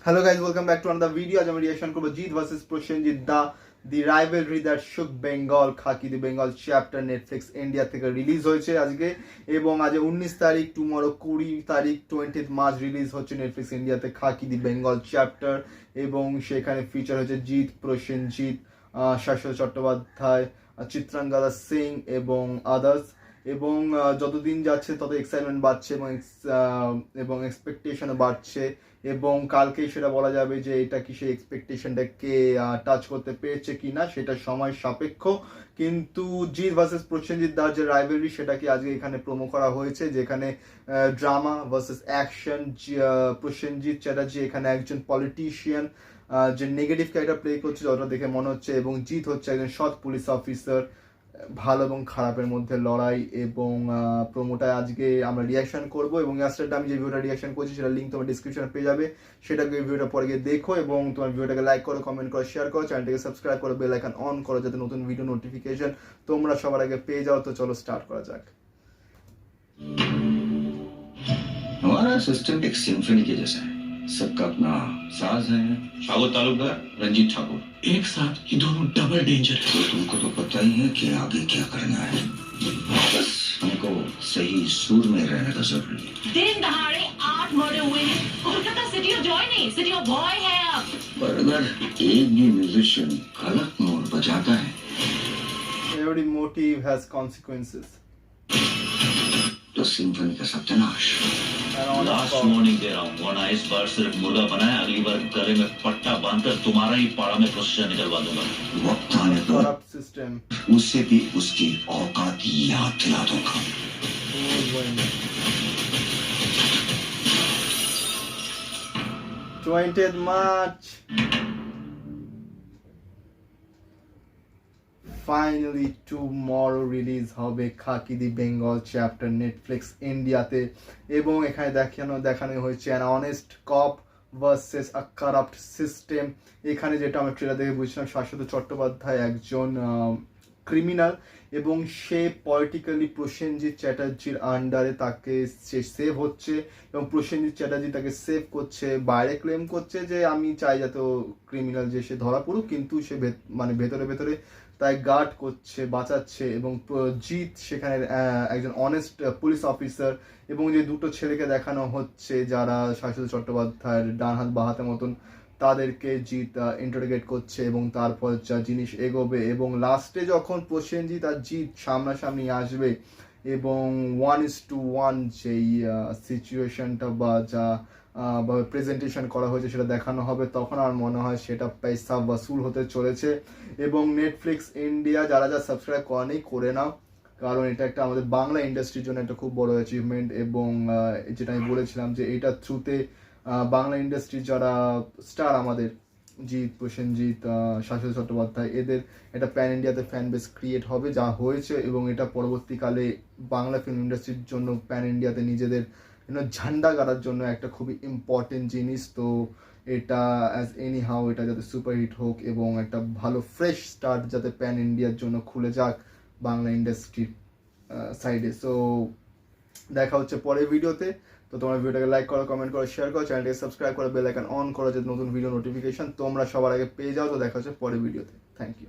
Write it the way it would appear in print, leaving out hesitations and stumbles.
Hello guys, welcome back to another video. আজ আমি reaction করব Jeet versus Prosenjit the rivalry that শুক বেঙ্গল খাকি the Bengal chapter Netflix India থেকে release হয়েছে আজকে, এবং আজ 19 তারিখ, টুমরো 20 তারিখ 20 মার্চ রিলিজ হচ্ছে নেটফ্লিক্স ইন্ডিয়াতে খাকি দি বেঙ্গল চ্যাপ্টার। এবং সেখানে ফিচার হচ্ছে জিৎ, প্রসেনজিৎ, শাশ্বত চট্টোপাধ্যায়, চিত্রাঙ্গদা সিং এবং আদার্স। এবং যতদিন যাচ্ছে তত এক্সাইটমেন্ট বাড়ছে এবং এক্সপেকটেশনও বাড়ছে, এবং কালকেই সেটা বলা যাবে যে এটা কি সেই এক্সপেকটেশনটাকে টাচ করতে পেরেছে কি না, সেটা সময় সাপেক্ষ। কিন্তু জিৎ ভার্সেস প্রসেনজিৎ দার যে রাইভেলরি, সেটাকে আজকে এখানে প্রোমো করা হয়েছে, যেখানে drama versus action. Prosenjit Chatterjee এখানে একজন পলিটিশিয়ান যে নেগেটিভ ক্যারেক্টার প্লে করছে যতটা দেখে মনে হচ্ছে, এবং জিৎ হচ্ছে একজন সৎ পুলিশ অফিসার। ভালো এবং খারাপের মধ্যে লড়াই, এবং প্রোমোটায় আজকে আমরা রিয়াকশন করব। এবং ইয়াস্টারডে আমি যে ভিডিওটা রিয়াকশন করছি সেটা লিঙ্ক তোমার ডিসক্রিপশনে পেয়ে যাবে, সেটাকে এই ভিডিওটা পরে গিয়ে দেখো, এবং তোমার ভিডিওটাকে লাইক করো, কমেন্ট করো, শেয়ার করো, চ্যানেলটাকে সাবস্ক্রাইব করো, বেল আইকন অন করো যাতে নতুন ভিডিও নোটিফিকেশন তোমরা সবার আগে পেয়ে যাও। তো চলো স্টার্ট করা যাক। हमारा सिस्टम एक सिम्फनी के जैसा है, सबका अपना साज है। ठाकुर तालुकदार, रंजीत ठाकुर एक साथ, ये दोनों डबल डेंजर है। तो तुमको तो पता ही है कि आगे क्या करना है, बस हमको सही सूर में रहने का जरूरी है। दिन दहाड़े 8 मर्डर हुए हैं। कोलकाता सिटी ऑफ जॉय नहीं, सिटी ऑफ बॉय है अब। पर अगर एक भी म्यूजिशियन गलत नोट बजाता है, Every motive has consequences. तो सिम्फनी का सत्यानाश। लास्ट वार्निंग दे रहा हूँ, वरना इस बार सिर्फ मुर्गा बनाए, अगली बार गले में पट्टा बांधकर तुम्हारा ही पाड़ा में प्रोसेशन निकलवा दूंगा। वक्त आने पर Corrupt system. उसे भी उसकी औकात याद दिला दूंगा। 20th March. Finally tomorrow release হবে Khakee the Bengal chapter Netflix ইন্ডিয়াতে। এবং এখানে দেখানো হয়েছে an honest cop versus a corrupt system. এখানে যেটা আমরা ট্রেলার দেখে বুঝছিলাম, শাশ্বত চট্টোপাধ্যায় একজন ক্রিমিনাল, এবং সে পলিটিক্যালি প্রসেনজিৎ চ্যাটার্জির আন্ডারে তাকে সে সেভ হচ্ছে, এবং প্রসেনজিৎ চ্যাটার্জি তাকে সেভ করছে, বাইরে ক্লেম করছে যে আমি চাই যাতে ক্রিমিনাল যে সে ধরা পড়ুক, কিন্তু সে ভেতরে ভেতরে তাই গার্ড করছে, বাঁচাচ্ছে। এবং জিৎ সেখানে একজন অনেস্ট পুলিশ অফিসার, এবং যে দুটো ছেলেকে দেখানো হচ্ছে যারা শাশ্বত চট্টোপাধ্যায়ের ডান হাত বা হাতের মতন, তাদেরকে জিৎ ইন্টারোগেট করছে, এবং তারপর যা জিনিস এগোবে, এবং লাস্টে যখন প্রসেনজিৎ আর জিৎ সামনাসামনি আসবে, এবং 1:1 যেই সিচুয়েশনটা বা যা প্রেজেন্টেশন করা হয়েছে সেটা দেখানো হবে, তখন আমার মনে হয় সেটা পয়সা ওয়াসুল হতে চলেছে। এবং নেটফ্লিক্স ইন্ডিয়া যারা সাবস্ক্রাইব করেনি করে নাও, কারণ এটা একটা আমাদের বাংলা ইন্ডাস্ট্রির জন্য একটা খুব বড় অ্যাচিভমেন্ট। এবং যেটা আমি বলেছিলাম যে এইটার থ্রুতে বাংলা ইন্ডাস্ট্রির যারা স্টার আমাদের, জিৎ, প্রসেনজিৎ, শাশ্বত চট্টোপাধ্যায়, এদের একটা প্যান ইন্ডিয়াতে ফ্যান বেস ক্রিয়েট হবে, যা হয়েছে। এবং এটা পরবর্তীকালে বাংলা ফিল্ম ইন্ডাস্ট্রির জন্য প্যান ইন্ডিয়াতে নিজেদের ঝান্ডা গাড়ার জন্য একটা খুবই ইম্পর্টেন্ট জিনিস। তো এটা অ্যাজ এনি হাউ এটা যাতে সুপারহিট হোক, এবং একটা ভালো ফ্রেশ স্টার্ট যাতে প্যান ইন্ডিয়ার জন্য খুলে যাক বাংলা ইন্ডাস্ট্রির সাইডে। সো দেখা হচ্ছে পরের ভিডিওতে। তো তোমরা ভিডিওটাকে লাইক করো, কমেন্ট করো, শেয়ার করো, চ্যানেলটাকে সাবস্ক্রাইব করো, বেল আইকন অন করো যাতে নতুন ভিডিও নোটিফিকেশন তোমরা সবার আগে পেয়ে যাও। তো দেখা হচ্ছে পরের ভিডিওতে। Thank you.